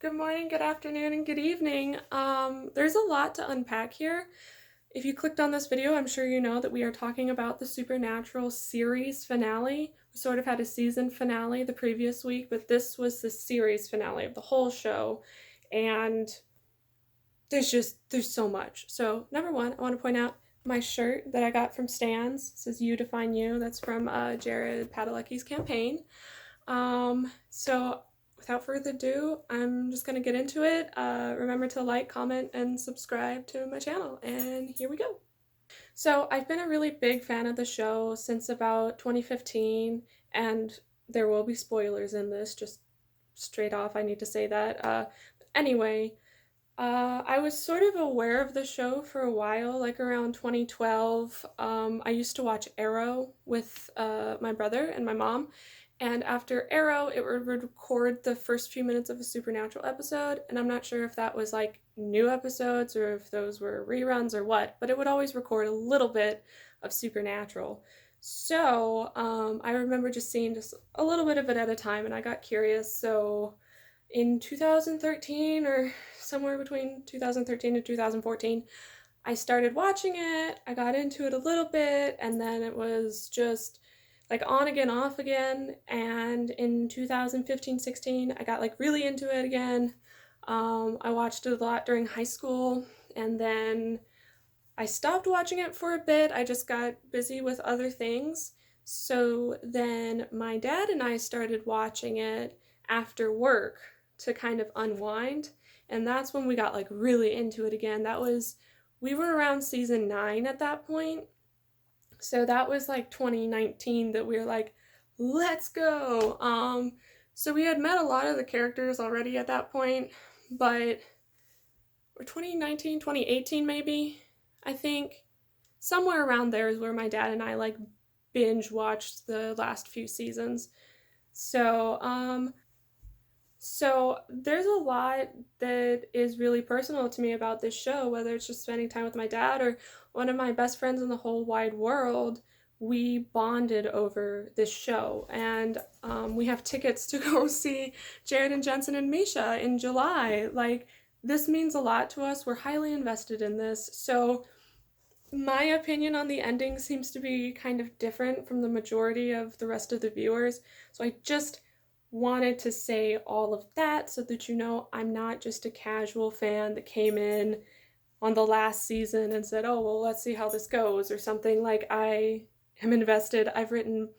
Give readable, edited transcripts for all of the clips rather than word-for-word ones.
Good morning, good afternoon, and good evening. There's a lot to unpack here. If you clicked on this video, I'm sure you know that we are talking about the Supernatural series finale. We sort of had a season finale the previous week, but this was the series finale of the whole show. And there's so much. So number one, I want to point out my shirt that I got from Stan's. It says "You Define You." That's from Jared Padalecki's campaign. So without further ado, I'm just gonna get into it. Remember to like, comment, and subscribe to my channel, and here we go. So I've been a really big fan of the show since about 2015, and there will be spoilers in this, just straight off, I need to say that. Anyway, I was sort of aware of the show for a while, like around 2012. I used to watch Arrow with my brother and my mom, and after Arrow, it would record the first few minutes of a Supernatural episode, and I'm not sure if that was like new episodes or if those were reruns or what, but it would always record a little bit of Supernatural. So I remember just seeing just a little bit of it at a time, and I got curious. So in 2013, or somewhere between 2013 and 2014, I started watching it. I got into it a little bit, and then it was just like on again, off again. And in 2015-16, I got like really into it again. I watched it a lot during high school, and then I stopped watching it for a bit. I just got busy with other things. So then my dad and I started watching it after work to kind of unwind, and that's when we got like really into it again. We were around season 9 at that point. So that was like 2019 that we were like, let's go. So we had met a lot of the characters already at that point, but or 2019, 2018 maybe, I think. Somewhere around there is where my dad and I like binge watched the last few seasons. So there's a lot that is really personal to me about this show, whether it's just spending time with my dad or one of my best friends in the whole wide world. We bonded over this show, and we have tickets to go see Jared and Jensen and Misha in July. Like, this means a lot to us. We're highly invested in this. So my opinion on the ending seems to be kind of different from the majority of the rest of the viewers. So I just wanted to say all of that so that you know I'm not just a casual fan that came in on the last season and said, oh, well, let's see how this goes or something. Like, I am invested. I've written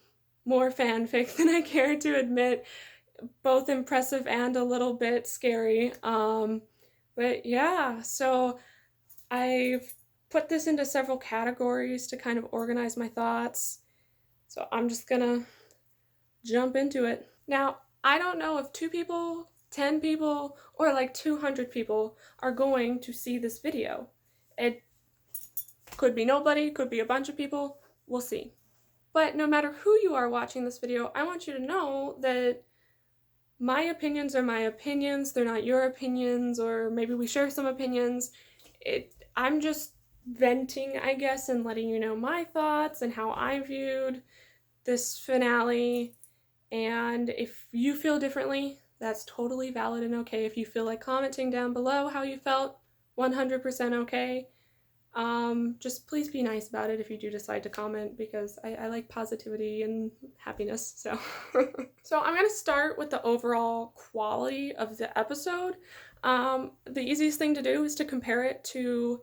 more fanfic than I care to admit, both impressive and a little bit scary. But yeah, so I've put this into several categories to kind of organize my thoughts. So I'm just gonna jump into it. Now, I don't know if 2 people, 10 people, or like 200 people are going to see this video. It could be nobody, could be a bunch of people, we'll see. But no matter who you are watching this video, I want you to know that my opinions are my opinions. They're not your opinions, or maybe we share some opinions. I'm just venting, I guess, and letting you know my thoughts and how I viewed this finale. And if you feel differently, that's totally valid and okay. If you feel like commenting down below how you felt, 100% okay. Just please be nice about it if you do decide to comment, because I like positivity and happiness, so. So I'm gonna start with the overall quality of the episode. The easiest thing to do is to compare it to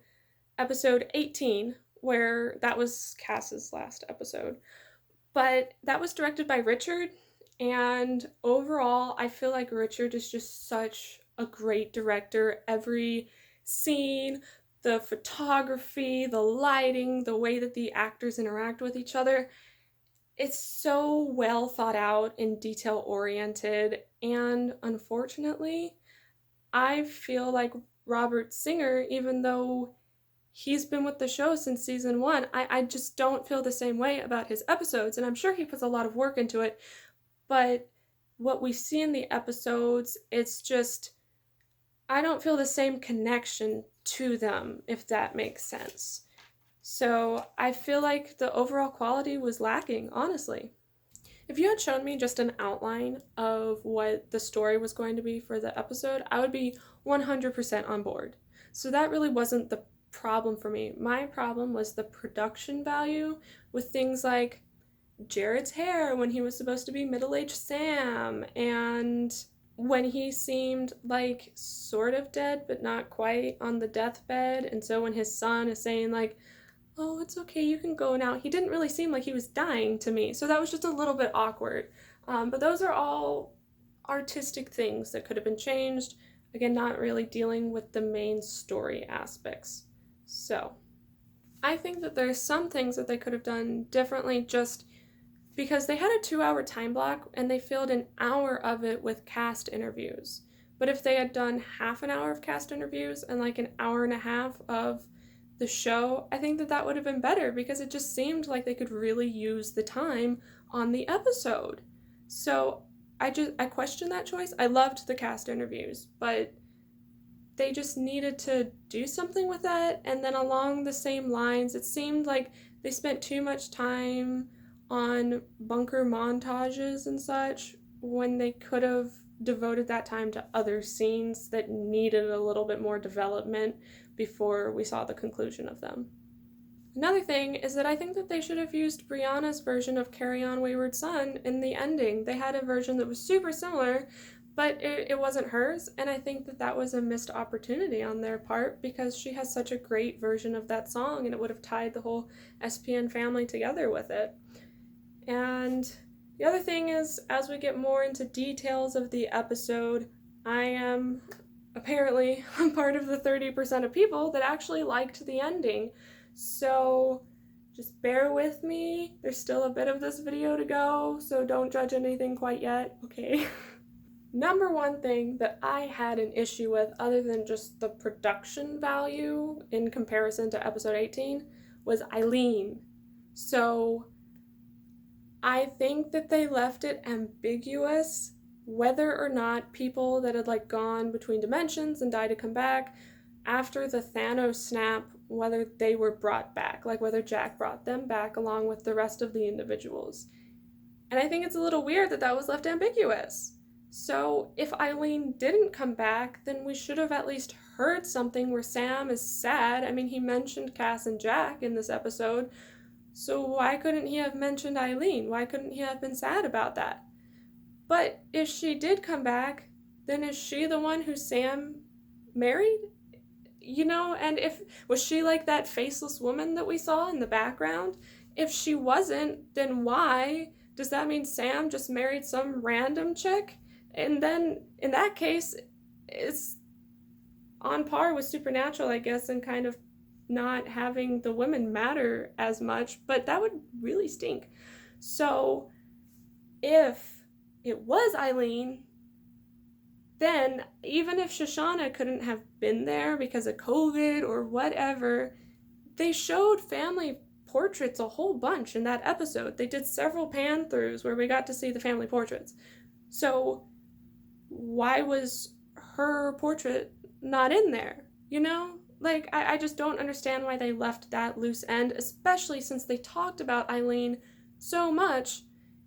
episode 18, where that was Cass's last episode. But that was directed by Richard, and overall, I feel like Richard is just such a great director. Every scene, the photography, the lighting, the way that the actors interact with each other, it's so well thought out and detail oriented. And unfortunately, I feel like Robert Singer, even though he's been with the show since season 1, I just don't feel the same way about his episodes, and I'm sure he puts a lot of work into it, but what we see in the episodes, it's just, I don't feel the same connection to them, if that makes sense. So I feel like the overall quality was lacking, honestly. If you had shown me just an outline of what the story was going to be for the episode, I would be 100% on board. So that really wasn't the problem for me. My problem was the production value with things like Jared's hair when he was supposed to be middle-aged Sam, and when he seemed like sort of dead but not quite on the deathbed, and so when his son is saying like, oh, it's okay, you can go now, he didn't really seem like he was dying to me, so that was just a little bit awkward. But those are all artistic things that could have been changed, again, not really dealing with the main story aspects. So I think that there's some things that they could have done differently, just because they had a 2-hour time block and they filled an hour of it with cast interviews. But if they had done half an hour of cast interviews and like an hour and a half of the show, I think that that would have been better, because it just seemed like they could really use the time on the episode. So I question that choice. I loved the cast interviews, but they just needed to do something with that. And then along the same lines, it seemed like they spent too much time on bunker montages and such when they could have devoted that time to other scenes that needed a little bit more development before we saw the conclusion of them. Another thing is that I think that they should have used Brianna's version of Carry On Wayward Son in the ending. They had a version that was super similar, but it wasn't hers, and I think that that was a missed opportunity on their part, because she has such a great version of that song, and it would have tied the whole SPN family together with it. And the other thing is, as we get more into details of the episode, I am apparently a part of the 30% of people that actually liked the ending. So just bear with me. There's still a bit of this video to go, so don't judge anything quite yet, okay? Number one thing that I had an issue with, other than just the production value in comparison to episode 18, was Eileen. So I think that they left it ambiguous whether or not people that had like gone between dimensions and died to come back after the Thanos snap, whether they were brought back, like whether Jack brought them back along with the rest of the individuals. And I think it's a little weird that that was left ambiguous. So if Eileen didn't come back, then we should have at least heard something where Sam is sad. I mean, he mentioned Cass and Jack in this episode, so why couldn't he have mentioned Eileen? Why couldn't he have been sad about that? But if she did come back, then is she the one who Sam married? You know, and was she like that faceless woman that we saw in the background? If she wasn't, then why? Does that mean Sam just married some random chick? And then, in that case, it's on par with Supernatural, I guess, and kind of not having the women matter as much, but that would really stink. So, if it was Eileen, then even if Shoshana couldn't have been there because of COVID or whatever, they showed family portraits a whole bunch in that episode. They did several pan-throughs where we got to see the family portraits. So why was her portrait not in there? You know? Like, I just don't understand why they left that loose end, especially since they talked about Eileen so much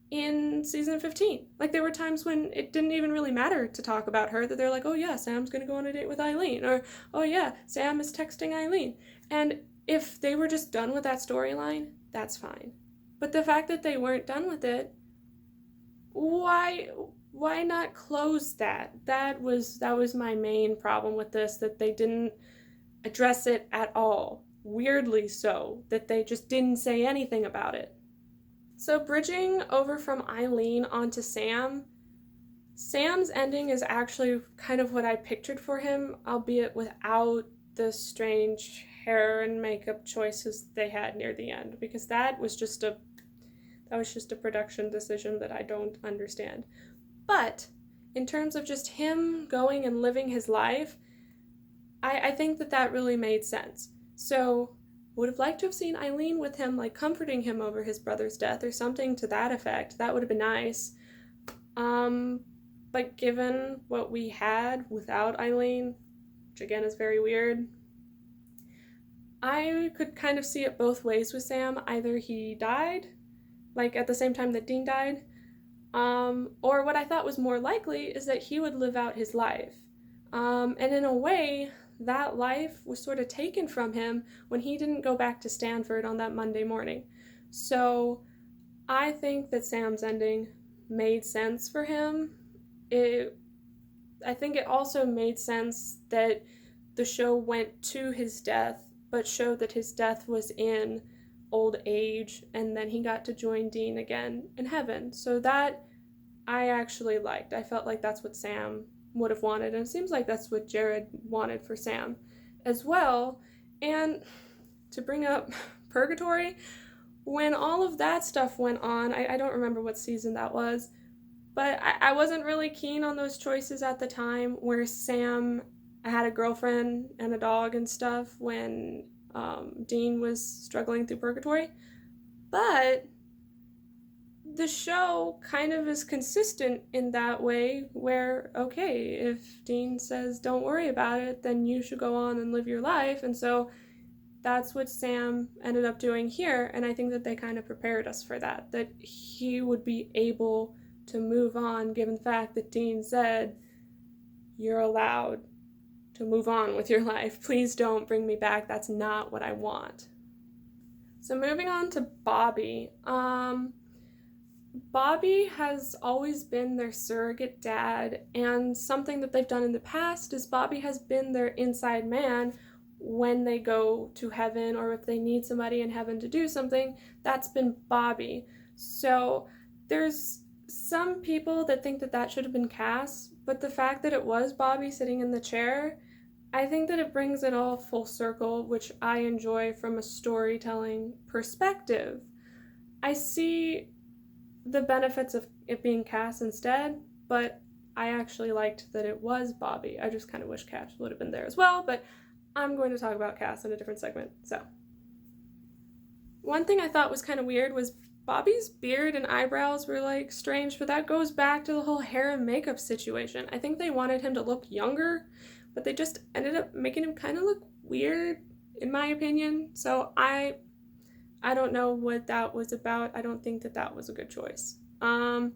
in season 15. Like, there were times when it didn't even really matter to talk about her, that they're like, oh yeah, Sam's gonna go on a date with Eileen, or oh yeah, Sam is texting Eileen. And if they were just done with that storyline, that's fine. But the fact that they weren't done with it, why not close that? That was my main problem with this, that they didn't address it at all. Weirdly so, that they just didn't say anything about it. So bridging over from Eileen onto Sam, Sam's ending is actually kind of what I pictured for him, albeit without the strange hair and makeup choices they had near the end, because that was just a production decision that I don't understand. But in terms of just him going and living his life, I think that really made sense. So would have liked to have seen Eileen with him, like comforting him over his brother's death or something to that effect. That would have been nice. But given what we had without Eileen, which again is very weird, I could kind of see it both ways with Sam. Either he died, like at the same time that Dean died, Or what I thought was more likely is that he would live out his life. And in a way, that life was sort of taken from him when he didn't go back to Stanford on that Monday morning. So I think that Sam's ending made sense for him. I think it also made sense that the show went to his death, but showed that his death was in old age, and then he got to join Dean again in heaven. So that I actually liked. I felt like that's what Sam would have wanted, and it seems like that's what Jared wanted for Sam as well. And to bring up Purgatory, when all of that stuff went on, I don't remember what season that was, but I wasn't really keen on those choices at the time, where Sam had a girlfriend and a dog and stuff when Dean was struggling through Purgatory. But the show kind of is consistent in that way, where, okay, if Dean says don't worry about it, then you should go on and live your life. And so that's what Sam ended up doing here, and I think that they kind of prepared us for that he would be able to move on, given the fact that Dean said, you're allowed to move on with your life. Please don't bring me back. That's not what I want. So moving on to Bobby. Bobby has always been their surrogate dad, and something that they've done in the past is Bobby has been their inside man when they go to heaven, or if they need somebody in heaven to do something. That's been Bobby. So there's some people that think that should have been Cass, but the fact that it was Bobby sitting in the chair, I think that it brings it all full circle, which I enjoy from a storytelling perspective. I see the benefits of it being Cass instead, but I actually liked that it was Bobby. I just kind of wish Cass would have been there as well, but I'm going to talk about Cass in a different segment. So one thing I thought was kind of weird was Bobby's beard and eyebrows were like strange, but that goes back to the whole hair and makeup situation. I think they wanted him to look younger, but they just ended up making him kind of look weird, in my opinion. So I don't know what that was about. I don't think that was a good choice. I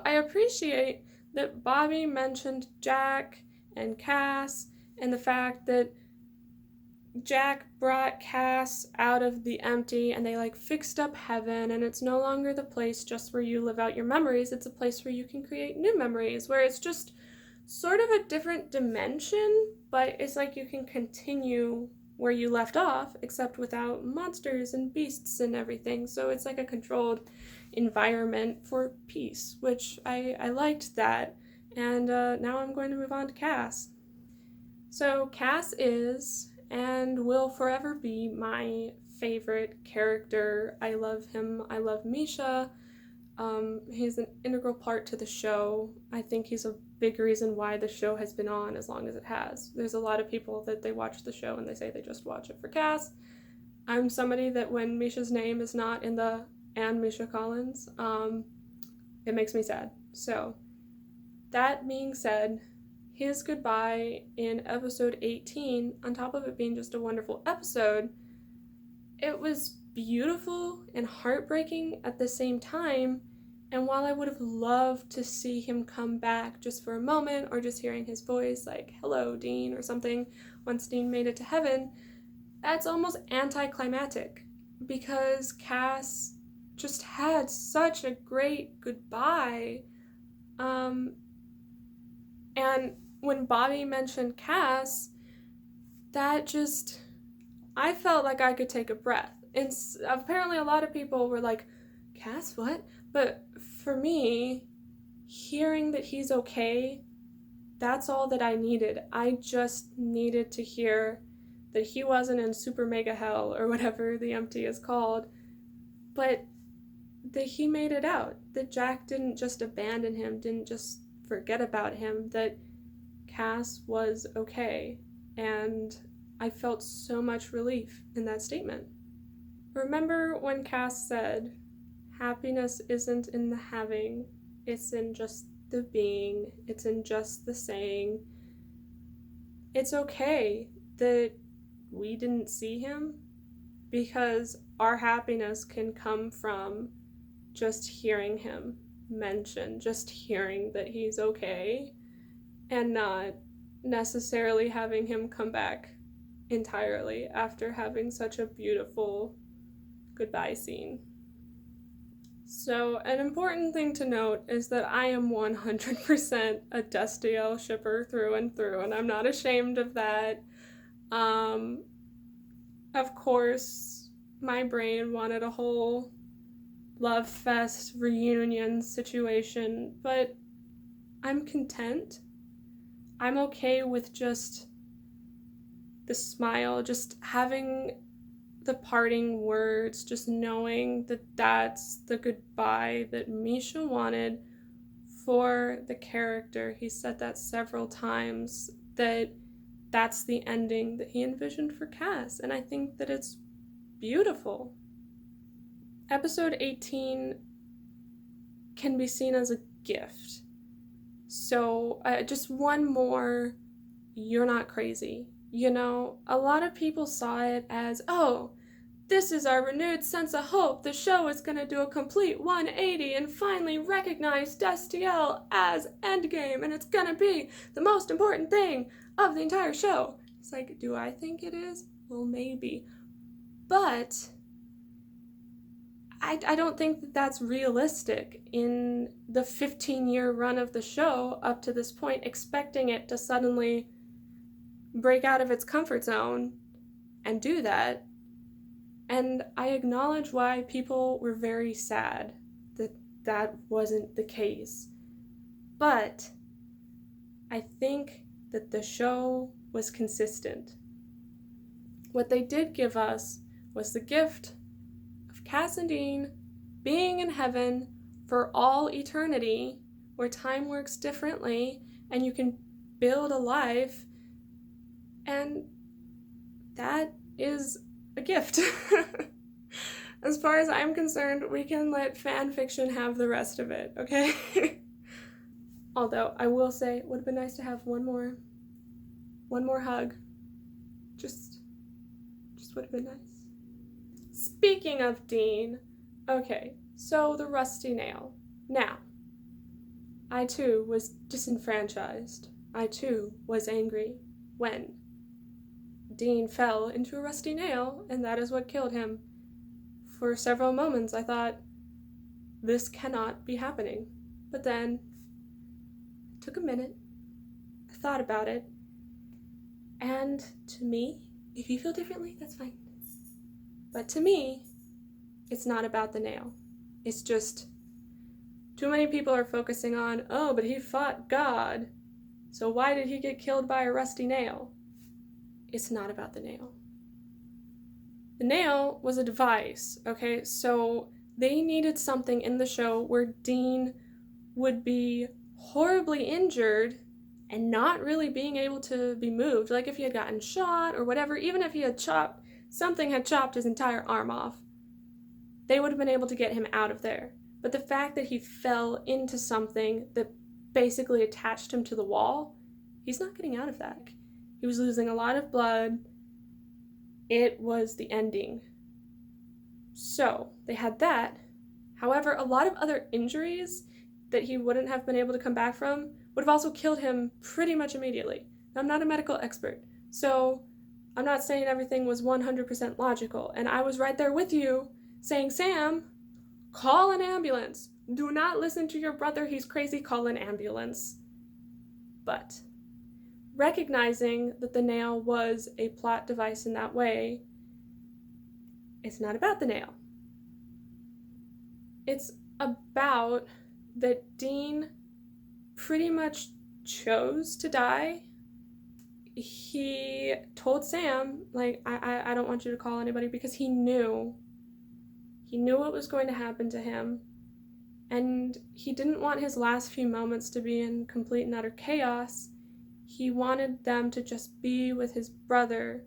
appreciate that Bobby mentioned Jack and Cass, and the fact that Jack brought Cass out of the empty, and they like fixed up heaven, and it's no longer the place just where you live out your memories. It's a place where you can create new memories, where it's just sort of a different dimension, but it's like you can continue where you left off, except without monsters and beasts and everything. So it's like a controlled environment for peace, which I liked that. And now I'm going to move on to Cass. So Cass is and will forever be my favorite character. I love him. I love Misha. He's an integral part to the show. I think he's a big reason why the show has been on as long as it has. There's a lot of people that they watch the show and they say they just watch it for Cass. I'm somebody that when Misha's name is not in the and Misha Collins, it makes me sad. So that being said, his goodbye in episode 18, on top of it being just a wonderful episode, it was beautiful and heartbreaking at the same time. And while I would have loved to see him come back just for a moment, or just hearing his voice like, hello, Dean, or something, once Dean made it to heaven, that's almost anticlimactic, because Cass just had such a great goodbye. And when Bobby mentioned Cass, I felt like I could take a breath. And apparently a lot of people were like, Cass, what? But for me, hearing that he's okay, that's all that I needed. I just needed to hear that he wasn't in super mega hell, or whatever the empty is called, but that he made it out. That Jack didn't just abandon him, didn't just forget about him, that Cass was okay. And I felt so much relief in that statement. Remember when Cass said, happiness isn't in the having, it's in just the being, it's in just the saying. It's okay that we didn't see him, because our happiness can come from just hearing him mention, just hearing that he's okay, and not necessarily having him come back entirely after having such a beautiful goodbye scene. So an important thing to note is that I am 100% a Castiel shipper through and through, and I'm not ashamed of that. Of course, my brain wanted a whole love fest reunion situation, but I'm content. I'm okay with just the smile, just having the parting words, just knowing that that's the goodbye that Misha wanted for the character. He said that several times, that that's the ending that he envisioned for Cass, and I think that it's beautiful. Episode 18 can be seen as a gift. So just one more, you're not crazy. You know, a lot of people saw it as, oh, this is our renewed sense of hope. The show is going to do a complete 180 and finally recognize Castiel as Endgame, and it's going to be the most important thing of the entire show. It's like, do I think it is? Well, maybe. But I don't think that that's realistic in the 15-year run of the show up to this point, expecting it to suddenly break out of its comfort zone and do that. And I acknowledge why people were very sad that that wasn't the case. But I think that the show was consistent. What they did give us was the gift of Cass and Dean being in heaven for all eternity, where time works differently and you can build a life, and that is a gift. As far as I'm concerned, we can let fan fiction have the rest of it, okay? Although I will say it would have been nice to have one more hug. Just would have been nice. Speaking of Dean, okay, so the rusty nail. Now, I too was disenfranchised. I too was angry when Dean fell into a rusty nail, and that is what killed him. For several moments, I thought, this cannot be happening. But then, it took a minute, I thought about it, and to me, if you feel differently, that's fine. But to me, it's not about the nail. It's just, too many people are focusing on, oh, but he fought God, so why did he get killed by a rusty nail? It's not about the nail. The nail was a device, okay? So they needed something in the show where Dean would be horribly injured and not really being able to be moved. Like if he had gotten shot or whatever, even if he had something had chopped his entire arm off, they would have been able to get him out of there. But the fact that he fell into something that basically attached him to the wall, he's not getting out of that. He was losing a lot of blood. It was the ending. So they had that. However, a lot of other injuries that he wouldn't have been able to come back from would have also killed him pretty much immediately. Now, I'm not a medical expert, so I'm not saying everything was 100% logical. And I was right there with you saying, Sam, call an ambulance. Do not listen to your brother. He's crazy. Call an ambulance. But recognizing that the nail was a plot device in that way, it's not about the nail. It's about that Dean pretty much chose to die. He told Sam, like, I don't want you to call anybody, because he knew what was going to happen to him, and he didn't want his last few moments to be in complete and utter chaos. He wanted them to just be with his brother,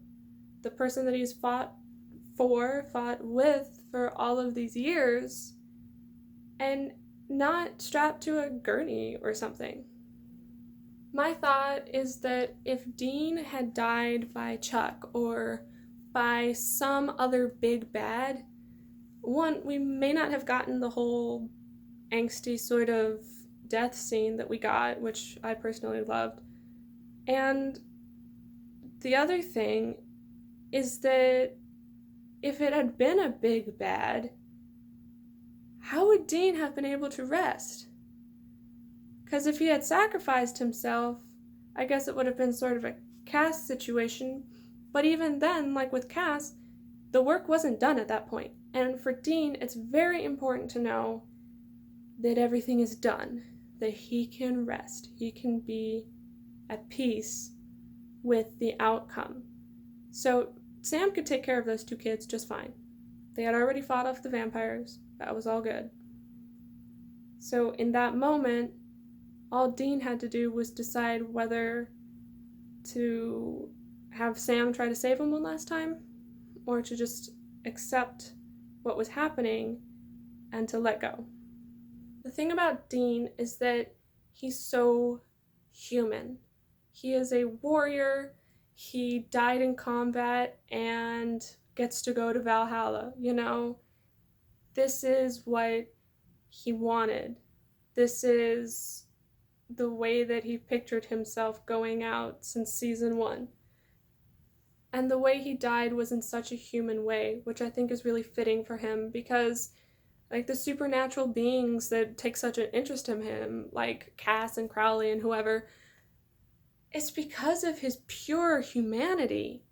the person that he's fought with for all of these years, and not strapped to a gurney or something. My thought is that if Dean had died by Chuck or by some other big bad, one, we may not have gotten the whole angsty sort of death scene that we got, which I personally loved. And the other thing is that if it had been a big bad, how would Dean have been able to rest? Because if he had sacrificed himself, I guess it would have been sort of a Cass situation. But even then, like with Cass, the work wasn't done at that point. And for Dean, it's very important to know that everything is done, that he can rest, he can be at peace with the outcome. So Sam could take care of those two kids just fine. They had already fought off the vampires. That was all good. So in that moment, all Dean had to do was decide whether to have Sam try to save him one last time, or to just accept what was happening and to let go. The thing about Dean is that he's so human. He is a warrior. He died in combat and gets to go to Valhalla. You know, this is what he wanted. This is the way that he pictured himself going out since season 1. And the way he died was in such a human way, which I think is really fitting for him, because like the supernatural beings that take such an interest in him, like Cass and Crowley and whoever, it's because of his pure humanity.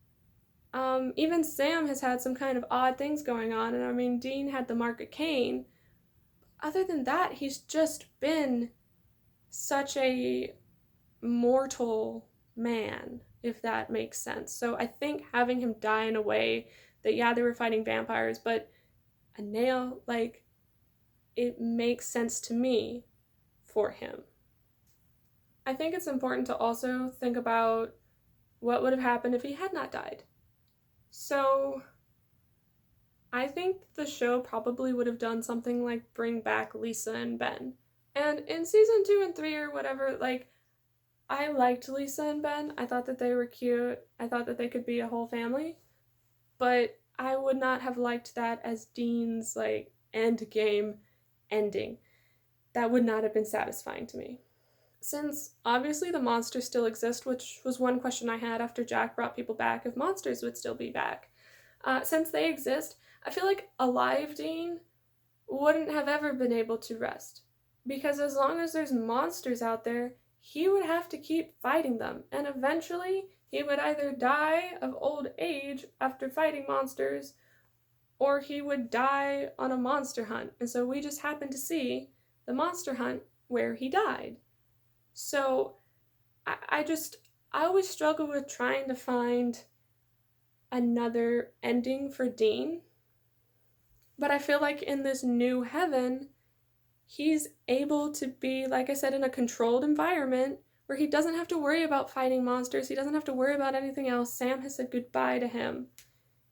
Even Sam has had some kind of odd things going on, and I mean, Dean had the mark of Cain. Other than that, he's just been such a mortal man, if that makes sense. So I think having him die in a way that, yeah, they were fighting vampires, but a nail, like, it makes sense to me for him. I think it's important to also think about what would have happened if he had not died. So I think the show probably would have done something like bring back Lisa and Ben. And in season 2 and 3 or whatever, like, I liked Lisa and Ben. I thought that they were cute. I thought that they could be a whole family. But I would not have liked that as Dean's, like, end game ending. That would not have been satisfying to me. Since obviously the monsters still exist, which was one question I had after Jack brought people back, if monsters would still be back. Since they exist, I feel like alive Dean wouldn't have ever been able to rest. Because as long as there's monsters out there, he would have to keep fighting them. And eventually, he would either die of old age after fighting monsters, or he would die on a monster hunt. And so we just happened to see the monster hunt where he died. So I always struggle with trying to find another ending for Dean. But I feel like in this new heaven, he's able to be, like I said, in a controlled environment where he doesn't have to worry about fighting monsters. He doesn't have to worry about anything else. Sam has said goodbye to him.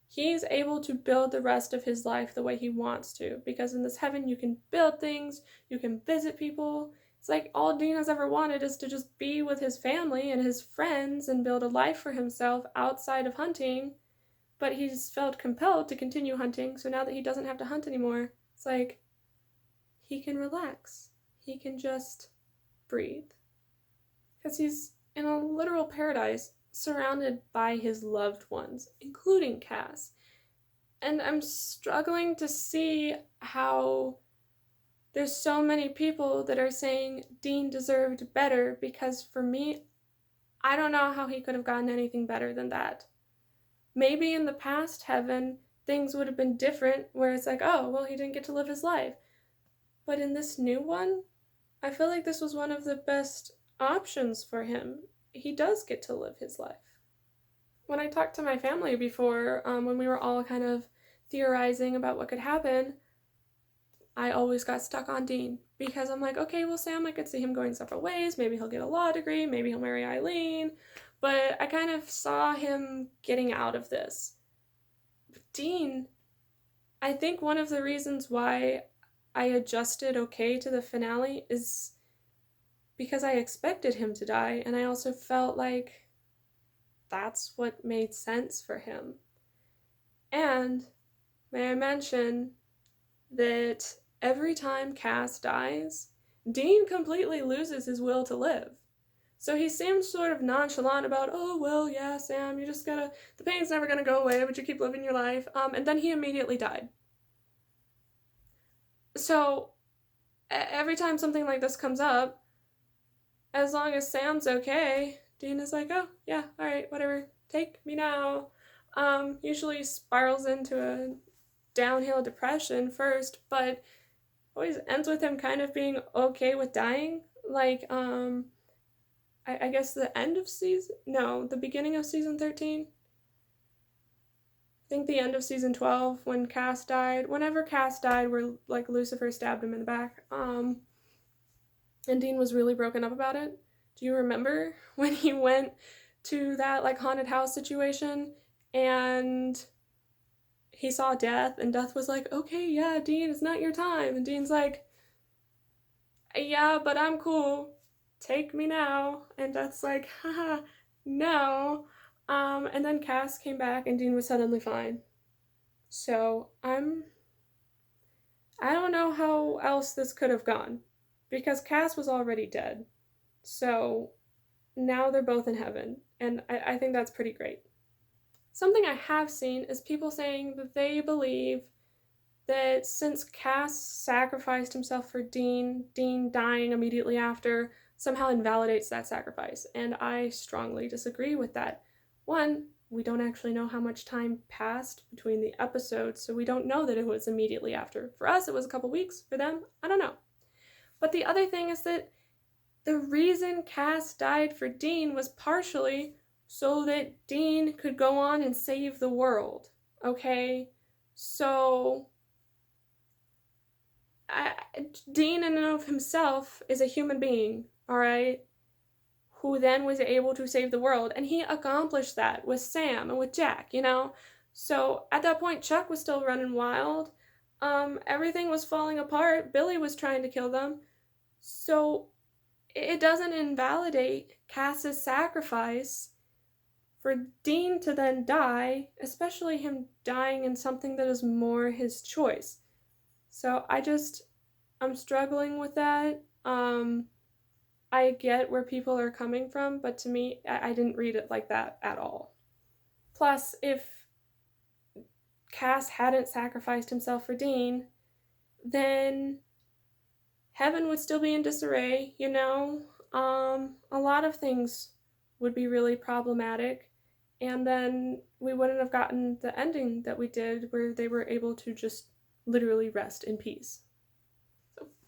He's able to build the rest of his life the way he wants to, because in this heaven you can build things, you can visit people. It's like all Dean has ever wanted is to just be with his family and his friends and build a life for himself outside of hunting, but he's felt compelled to continue hunting, so now that he doesn't have to hunt anymore, it's like he can relax. He can just breathe. Because he's in a literal paradise surrounded by his loved ones, including Cass. And I'm struggling to see how there's so many people that are saying Dean deserved better, because for me, I don't know how he could have gotten anything better than that. Maybe in the past heaven, things would have been different, where it's like, oh, well, he didn't get to live his life. But in this new one, I feel like this was one of the best options for him. He does get to live his life. When I talked to my family before, when we were all kind of theorizing about what could happen, I always got stuck on Dean, because I'm like, okay, well, Sam, I could see him going several ways. Maybe he'll get a law degree, maybe he'll marry Eileen, but I kind of saw him getting out of this. But Dean, I think one of the reasons why I adjusted okay to the finale is because I expected him to die, and I also felt like that's what made sense for him. And may I mention, that every time Cass dies, Dean completely loses his will to live. So he seems sort of nonchalant about, oh, well, yeah, Sam, you just gotta, the pain's never gonna go away, but you keep living your life. And then he immediately died. So every time something like this comes up, as long as Sam's okay, Dean is like, oh, yeah, all right, whatever, take me now. Usually spirals into a downhill depression first, but always ends with him kind of being okay with dying. Like, I guess the beginning of season 13. I think the end of season 12 when Cass died. Whenever Cass died, where like Lucifer stabbed him in the back. And Dean was really broken up about it. Do you remember when he went to that like haunted house situation and he saw Death and Death was like, okay, yeah, Dean, it's not your time. And Dean's like, yeah, but I'm cool. Take me now. And Death's like, haha, no. And then Cass came back and Dean was suddenly fine. So I don't know how else this could have gone because Cass was already dead. So now they're both in heaven. And I think that's pretty great. Something I have seen is people saying that they believe that since Cass sacrificed himself for Dean, Dean dying immediately after somehow invalidates that sacrifice. And I strongly disagree with that. One, we don't actually know how much time passed between the episodes, so we don't know that it was immediately after. For us, it was a couple weeks. For them, I don't know. But the other thing is that the reason Cass died for Dean was partially so that Dean could go on and save the world, okay? So, Dean in and of himself is a human being, all right? Who then was able to save the world. And he accomplished that with Sam and with Jack, you know? So at that point, Chuck was still running wild. Everything was falling apart. Billy was trying to kill them. So it doesn't invalidate Cass's sacrifice for Dean to then die, especially him dying in something that is more his choice. So I'm struggling with that. I get where people are coming from, but to me, I didn't read it like that at all. Plus, if Cass hadn't sacrificed himself for Dean, then heaven would still be in disarray, you know? A lot of things would be really problematic, and then we wouldn't have gotten the ending that we did where they were able to just literally rest in peace.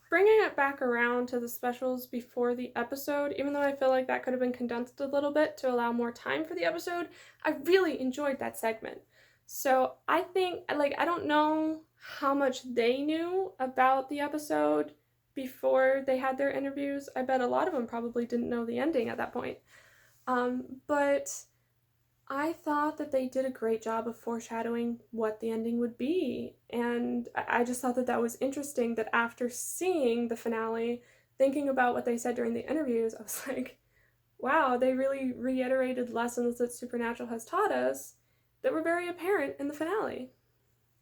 Bringing it back around to the specials before the episode, even though I feel like that could have been condensed a little bit to allow more time for the episode, I really enjoyed that segment. So I think, I don't know how much they knew about the episode before they had their interviews. I bet a lot of them probably didn't know the ending at that point. But I thought that they did a great job of foreshadowing what the ending would be. And I just thought that that was interesting that after seeing the finale, thinking about what they said during the interviews, I was like, wow, they really reiterated lessons that Supernatural has taught us that were very apparent in the finale.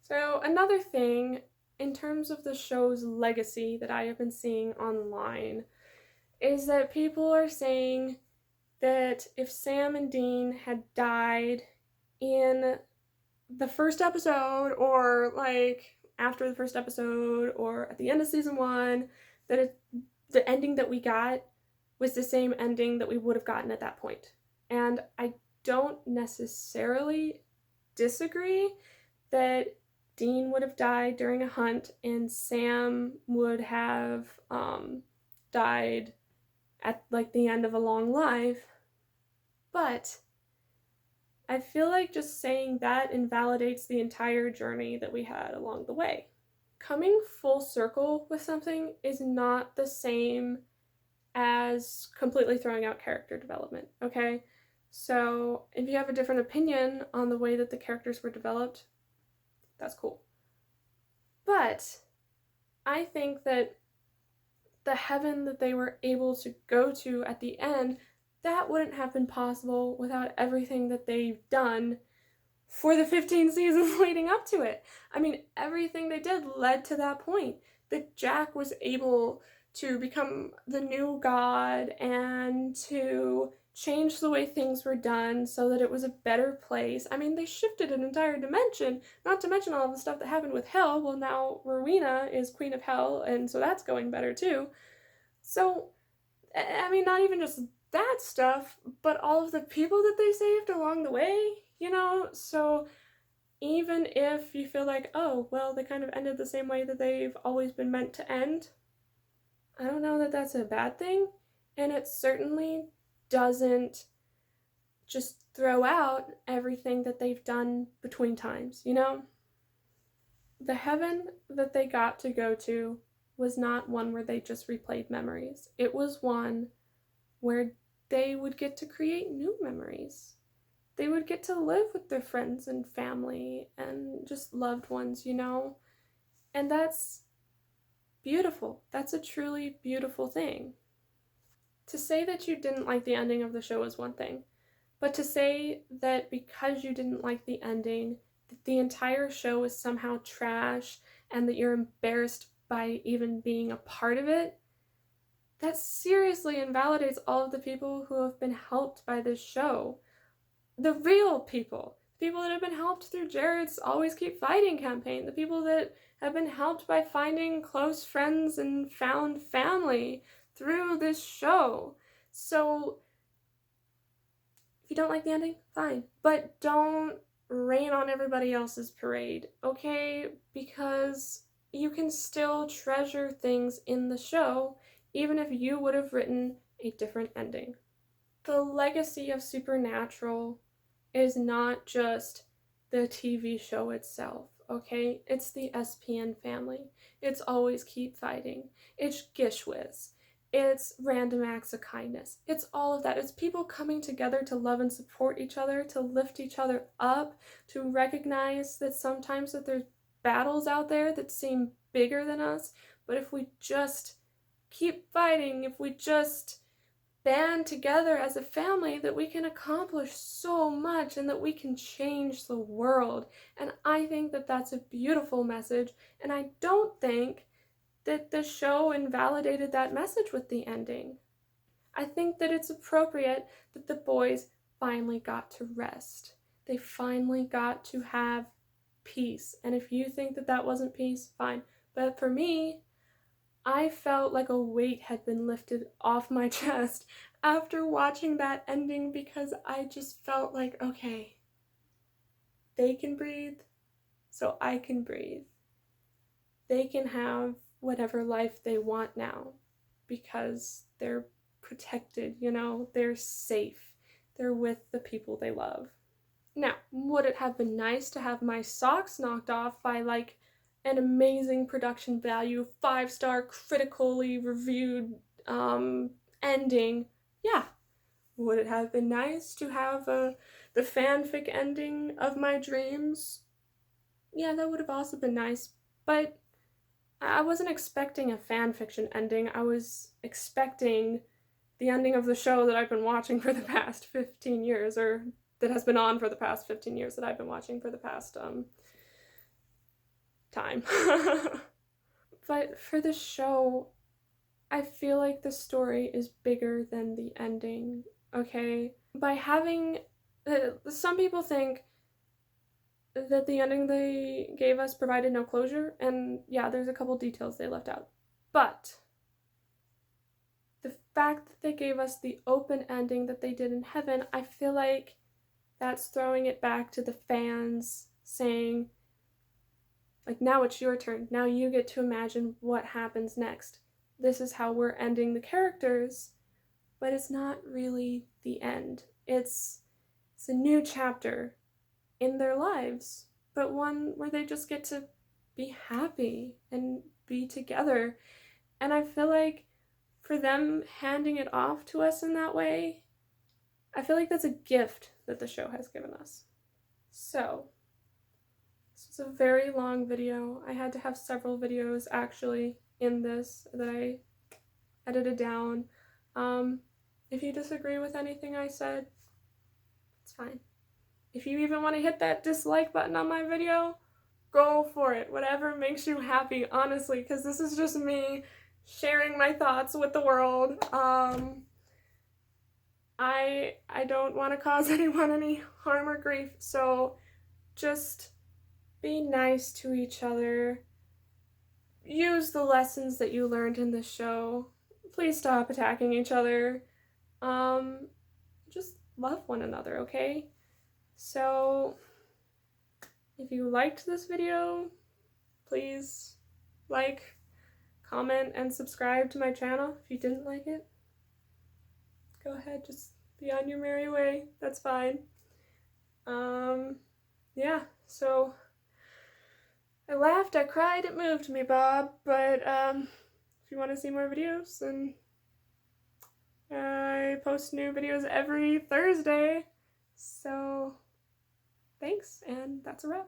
So another thing, in terms of the show's legacy that I have been seeing online, is that people are saying that if Sam and Dean had died in the first episode, or like after the first episode, or at the end of season 1, that the ending that we got was the same ending that we would have gotten at that point. And I don't necessarily disagree that Dean would have died during a hunt and Sam would have died at like the end of a long life, but I feel like just saying that invalidates the entire journey that we had along the way. Coming full circle with something is not the same as completely throwing out character development, okay? So if you have a different opinion on the way that the characters were developed, that's cool. But I think that the heaven that they were able to go to at the end, that wouldn't have been possible without everything that they've done for the 15 seasons leading up to it. I mean, everything they did led to that point. That Jack was able to become the new god and to change the way things were done so that it was a better place. I mean, they shifted an entire dimension, not to mention all of the stuff that happened with Hell. Well, now Rowena is Queen of Hell, and so that's going better too. So, I mean, not even just that stuff, but all of the people that they saved along the way, you know? So, even if you feel like, oh, well, they kind of ended the same way that they've always been meant to end, I don't know that that's a bad thing, and it certainly doesn't just throw out everything that they've done between times, you know? The heaven that they got to go to was not one where they just replayed memories. It was one where they would get to create new memories. They would get to live with their friends and family and just loved ones, you know? And that's beautiful. That's a truly beautiful thing. To say that you didn't like the ending of the show is one thing, but to say that because you didn't like the ending, that the entire show is somehow trash and that you're embarrassed by even being a part of it, that seriously invalidates all of the people who have been helped by this show. The real people. The people that have been helped through Jared's Always Keep Fighting campaign. The people that have been helped by finding close friends and found family through this show. So, if you don't like the ending, fine. But don't rain on everybody else's parade, okay? Because you can still treasure things in the show, even if you would have written a different ending. The legacy of Supernatural is not just the TV show itself, okay? It's the SPN family. It's Always Keep Fighting. It's Gishwiz. It's Random Acts of Kindness. It's all of that. It's people coming together to love and support each other, to lift each other up, to recognize that sometimes that there's battles out there that seem bigger than us, but if we just keep fighting, if we just band together as a family, that we can accomplish so much and that we can change the world. And I think that that's a beautiful message, and I don't think that the show invalidated that message with the ending. I think that it's appropriate that the boys finally got to rest. They finally got to have peace. And if you think that that wasn't peace, fine. But for me, I felt like a weight had been lifted off my chest after watching that ending, because I just felt like, okay, they can breathe, so I can breathe. They can have whatever life they want now because they're protected, you know, they're safe. They're with the people they love. Now, would it have been nice to have my socks knocked off by like an amazing production value, 5-star critically reviewed ending? Yeah. Would it have been nice to have the fanfic ending of my dreams? Yeah, that would have also been nice, but I wasn't expecting a fanfiction ending. I was expecting the ending of the show that I've been watching for the past 15 years, or that has been on for the past 15 years that I've been watching for the past time. But for the show, I feel like the story is bigger than the ending, okay? By having, some people think that the ending they gave us provided no closure, and yeah, there's a couple details they left out. But the fact that they gave us the open ending that they did in Heaven, I feel like that's throwing it back to the fans, saying, like, now it's your turn. Now you get to imagine what happens next. This is how we're ending the characters, but it's not really the end. It's a new chapter in their lives, but one where they just get to be happy and be together. And I feel like for them handing it off to us in that way, I feel like that's a gift that the show has given us. So, this was a very long video. I had to have several videos actually in this that I edited down. If you disagree with anything I said, it's fine. If you even want to hit that dislike button on my video, go for it. Whatever makes you happy, honestly, because this is just me sharing my thoughts with the world. I don't want to cause anyone any harm or grief, so just be nice to each other. Use the lessons that you learned in this show. Please stop attacking each other. Just love one another, okay? So, if you liked this video, please like, comment, and subscribe to my channel. If you didn't like it, go ahead, just be on your merry way. That's fine. Yeah, so I laughed, I cried, it moved me, Bob, but if you want to see more videos, then I post new videos every Thursday. So thanks, and that's a wrap.